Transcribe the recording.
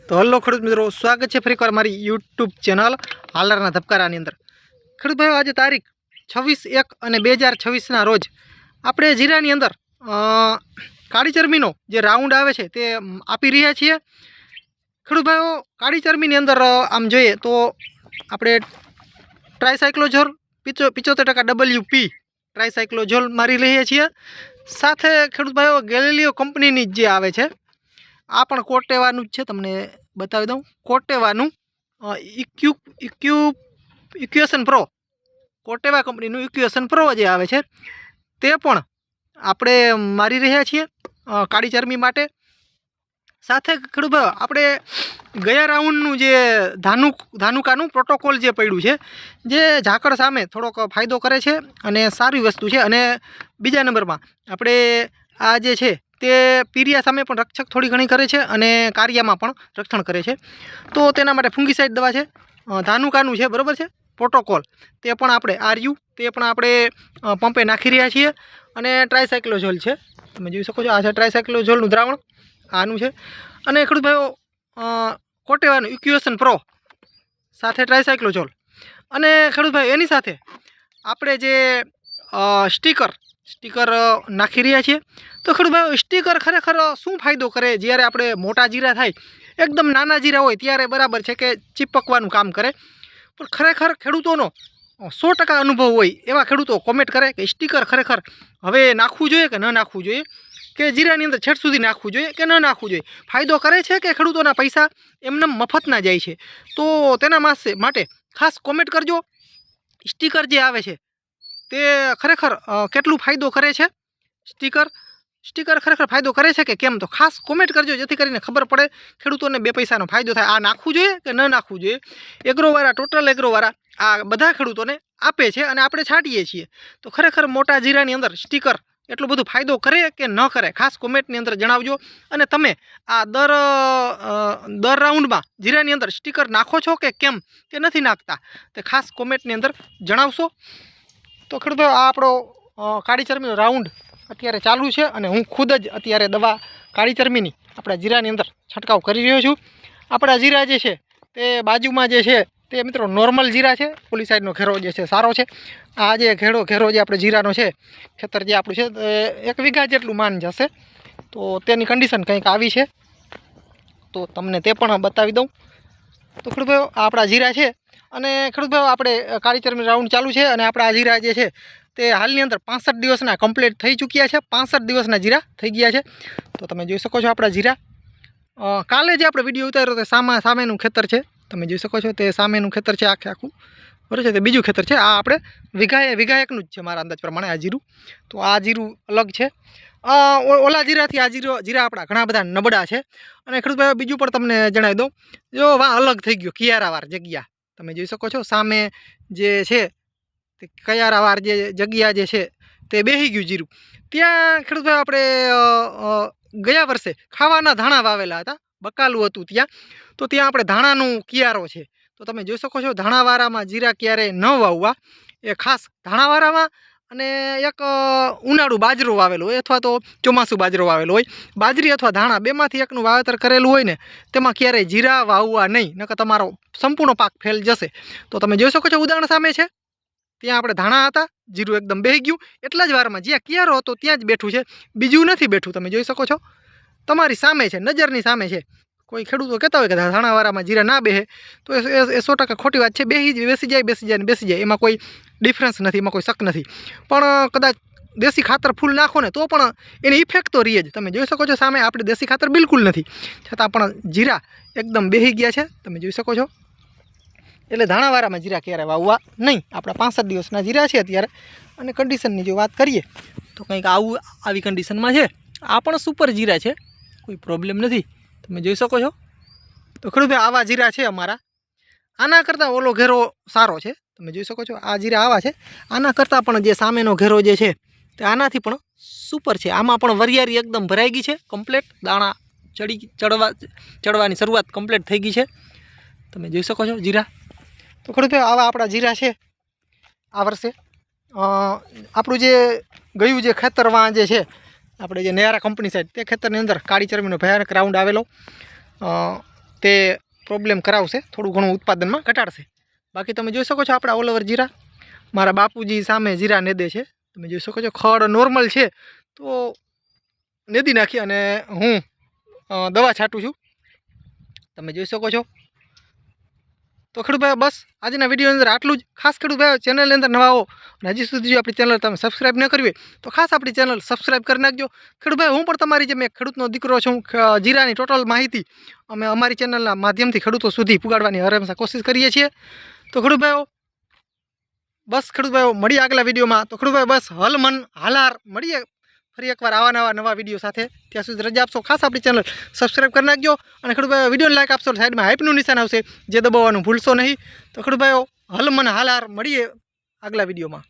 તો હલો ખેડૂત મિત્રો, સ્વાગત છે ફરી એકવાર મારી યુટ્યુબ ચેનલ હાલરના ધબકારાની અંદર। ખેડૂત ભાઈઓ, આજે તારીખ 26/1/2026ના રોજ આપણે જીરાની અંદર કાળી ચરમીનો જે રાઉન્ડ આવે છે તે આપી રહ્યા છીએ। ખેડૂત ભાઈઓ, કાળી ચરમીની અંદર આમ જોઈએ તો આપણે ટ્રાયસાયક્લોઝોલ 75% WP ટ્રાયસાયક્લોઝોલ મારી રહ્યા છીએ। સાથે ખેડૂત ભાઈઓ, ગેલેલિયો કંપનીની જે આવે છે, આ પણ કોટેવાનું જ છે, તમને બતાવી દઉં। કોટેવાનું ઇક્વેશન પ્રો, કોટેવા કંપનીનું ઇક્વેશન પ્રો જે આવે છે તે પણ આપણે મારી રહ્યા છીએ કાળી ચરમી માટે। સાથે ખેડૂત ભાઈઓ, આપણે ગયા રાઉન્ડનું જે ધાનુકાનું પ્રોટોકોલ જે પડ્યું છે, જે ઝાકળ સામે થોડોક ફાયદો કરે છે અને સારી વસ્તુ છે। અને બીજા નંબરમાં આપણે આ જે છે તે પીરિયા સામે પણ રક્ષક થોડી ઘણી કરે છે અને કારિયામાં પણ રક્ષણ કરે છે। તો તેના માટે ફુંગીસાઇડ દવા છે, ધાનુકાનું છે, બરાબર છે, પ્રોટોકોલ તે પણ આપણે આર્યુ તે પણ આપણે પંપે નાખી રહ્યા છીએ। અને ટ્રાયસાયક્લોઝોલ છે, તમે જોઈ શકો છો, આ છે ટ્રાયસાયક્લોઝોલનું દ્રાવણ, આનું છે। અને ખેડૂત ભાઈઓ, કોટેવાનું ઇક્વેશન પ્રો સાથે ટ્રાયસાયક્લોઝોલ, અને ખેડૂત ભાઈ એની સાથે આપણે જે સ્ટીકર નાખી રહ્યા છીએ। તો ખેડૂત ભાઈઓ, સ્ટીકર ખરેખર શું ફાયદો કરે? જ્યારે આપણે મોટા જીરા થાય, એકદમ નાના જીરા હોય ત્યારે બરાબર છે કે ચીપકવાનું કામ કરે, પણ ખરેખર ખેડૂતોનો 100% અનુભવ હોય એવા ખેડૂતો કોમેન્ટ કરે કે સ્ટીકર ખરેખર હવે નાખવું જોઈએ કે ન નાખવું જોઈએ, કે જીરાની અંદર છેટ સુધી નાખવું જોઈએ કે ન નાખવું જોઈએ, ફાયદો કરે છે કે ખેડૂતોના પૈસા એમને મફતના જાય છે? તો તેના માટે ખાસ કોમેન્ટ કરજો। સ્ટીકર જે આવે છે તે ખરેખર કેટલું ફાયદો કરે છે? સ્ટીકર ખરેખર ફાયદો કરે છે કે કેમ? તો ખાસ કોમેન્ટ કરજો, જેથી કરીને ખબર પડે ખેડૂતોને બે પૈસાનો ફાયદો થાય। આ નાખવું જોઈએ કે ન નાખવું જોઈએ? એગ્રોવાળા, ટોટલ એગ્રોવાળા આ બધા ખેડૂતોને આપે છે અને આપણે છાંટીએ છીએ। તો ખરેખર મોટા જીરાની અંદર સ્ટીકર એટલો બધો ફાયદો કરે કે ન કરે? ખાસ કોમેન્ટની અંદર જણાવજો। અને તમે આ દર રાઉન્ડમાં જીરાની અંદર સ્ટીકર નાખો છો કે કેમ, કે નથી નાખતા, તે ખાસ કોમેન્ટની અંદર જણાવશો। તો ખેડૂતો, આ આપણો કાળી ચરમીનો રાઉન્ડ અત્યારે ચાલુ છે અને હું ખુદ જ અત્યારે દવા કાળી ચરમીની આપણા જીરાની અંદર છંટકાવ કરી રહ્યો છું। આપણા જીરા જે છે તે બાજુમાં જે છે તે મિત્રો નોર્મલ જીરા છે, ઓલી સાઈડનો ઘેરો જે છે સારો છે। આ જે ઘેરો જે આપણે જીરાનો છે, ખેતર જે આપણું છે 1 વીઘા જેટલું માન જશે, તો તેની કન્ડિશન કંઈક આવી છે, તો તમને તે પણ બતાવી દઉં। તો ખેડૂત ભાઈઓ, આ આપણા જીરા છે અને ખેડૂત ભાઈઓ, આપણે કાળી ચરમી રાઉન્ડ ચાલુ છે અને આપણા જીરા જે છે તે હાલની અંદર 65 દિવસના કમ્પ્લીટ થઈ ચૂક્યા છે, 65 દિવસના જીરા થઈ ગયા છે। તો તમે જોઈ શકો છો આપણા જીરા, કાલે જે આપણે વિડીયો ઉતાર્યો તે સામેનું ખેતર છે, તમે જોઈ શકો છો, તે સામેનું ખેતર છે આખું, બરાબર છે, તે બીજું ખેતર છે। આ આપણે વીઘા એકનું જ છે મારા અંદાજ પ્રમાણે આ જીરું, તો આ જીરું અલગ છે। ઓલા જીરાથી આ જીરા આપણા ઘણા બધા નબળા છે। અને ખેડૂત ભાઈઓ, બીજું પણ તમને જણાવી દઉં, જો અલગ થઈ ગયો કિયારાવાર જગ્યા, તમે જોઈ શકો છો સામે જે છે તે કિયારાવાર જે જગ્યા જે છે તે બેસી ગયું જીરું। ત્યાં ખેડૂત ભાઈઓ, આપણે ગયા વર્ષે ખાવાના ધાણા વાવેલા હતા, બકાલું હતું ત્યાં, તો ત્યાં આપણે ધાણાનું કિયારો છે, તો તમે જોઈ શકો છો ધાણાવાળામાં જીરા ક્યારેય ન વાવવા, એ ખાસ ધાણાવાળામાં। અને એક ઉનાળુ બાજરો વાવેલો હોય અથવા તો ચોમાસું બાજરો વાવેલો હોય, બાજરી અથવા ધાણા બેમાંથી એકનું વાવેતર કરેલું હોય ને, તેમાં ક્યારેય જીરા વાવવા નહીં, નકર તમારો સંપૂર્ણ પાક ફેલ જશે। તો તમે જોઈ શકો છો ઉદાહરણ સામે છે, ત્યાં આપણે ધાણા હતા, જીરું એકદમ બેસી ગયું, એટલા જ વારમાં જ્યાં કિયારો હતો ત્યાં જ બેઠું છે, બીજું નથી બેઠું। તમે જોઈ શકો છો, તમારી સામે છે, નજરની સામે છે। કોઈ ખેડૂતો કહેતા હોય કે ધાણાવાળામાં જીરા ના બેસે, તો એ 100% ખોટી વાત છે। બેસી જાય, એમાં કોઈ ડિફરન્સ નથી, એમાં કોઈ શક નથી, પણ કદાચ દેશી ખાતર ફૂલ નાખો ને તો પણ એની ઇફેક્ટ તો રહે જ। તમે જોઈ શકો છો સામે આપણે દેશી ખાતર બિલકુલ નથી, છતાં પણ જીરા એકદમ બેસી ગયા છે, તમે જોઈ શકો છો। એટલે ધાણાવાળામાં જીરા ક્યારે વાવવા નહીં, આપણા 65 દિવસના જીરા છે અત્યારે। અને કન્ડિશનની જો વાત કરીએ તો કંઈક આવી કન્ડિશનમાં છે। આ પણ સુપર જીરા છે, કોઈ પ્રોબ્લેમ નથી, તમે જોઈ શકો છો। તો ખેડૂત ભાઈ, આવા જીરા છે અમારા, આના કરતાં ઓલો ઘેરો સારો છે, તમે જોઈ શકો છો, આ જીરા આવા છે, આના કરતાં પણ જે સામેનો ઘેરો જે છે તે આનાથી પણ સુપર છે। આમાં પણ વરિયાળી એકદમ ભરાઈ ગઈ છે, કમ્પ્લેટ દાણા ચડવાની શરૂઆત કમ્પ્લીટ થઈ ગઈ છે, તમે જોઈ શકો છો જીરા। તો ખેડૂત ભાઈ, આવા આપણા જીરા છે આ વર્ષે। આપણું જે ગયું જે ખેતરમાં જે છે આપણે જે નયારા કંપની સાઈડ, તે ખેતરની અંદર કાળી ચરમીનો ભયાનક રાઉન્ડ આવેલો, તે પ્રોબ્લેમ કરાવશે, થોડું ઘણું ઉત્પાદનમાં ઘટાડશે. બાકી તમે જોઈ શકો છો આપણા ઓલ ઓવર જીરા, મારા બાપુજી સામે જીરા નેદે છે. તમે જોઈ શકો છો ખડ નોર્મલ છે તો નેદી નાખી અને હું દવા છાંટું છું. તમે જોઈ શકો છો. તો ખેડૂતભાઈ બસ આજના વિડીયોની અંદર આટલું જ. ખાસ ખેડૂતભાઈ ચેનલની અંદર નવા આવો અને હજી સુધી જો આપણી ચેનલ તમે સબસ્ક્રાઈબ ન કરવી તો ખાસ આપણી ચેનલ સબસ્ક્રાઈબ કરી નાખજો. ખેડૂતભાઈ હું પણ તમારી જેમ એક ખેડૂતનો દીકરો છું. જીરાની ટોટલ માહિતી અમે અમારી ચેનલના માધ્યમથી ખેડૂતો સુધી પુગાડવાની હંમેશા કોશિશ કરીએ છીએ. તો ખેડૂતભાઈઓ બસ ખેડૂતભાઈઓ મળીએ આગલા વિડીયોમાં. તો ખેડૂતભાઈ બસ હલ મન હાલાર મળીએ ફરી એકવાર આવા નવા વિડીયો સાથે. ત્યાં સુધી રજા આપશો. ખાસ આપણી ચેનલ સબસ્ક્રાઈબ કરી નાખજો અને ખેડૂતભાઈઓ વિડીયોને લાઈક આપશો. સાઈડમાં હાઈપનું નિશાન આવશે જે દબાવવાનું ભૂલશો નહીં. તો ખેડૂતભાઈઓ હલ મન હાલાર મળીએ આગલા વિડીયોમાં.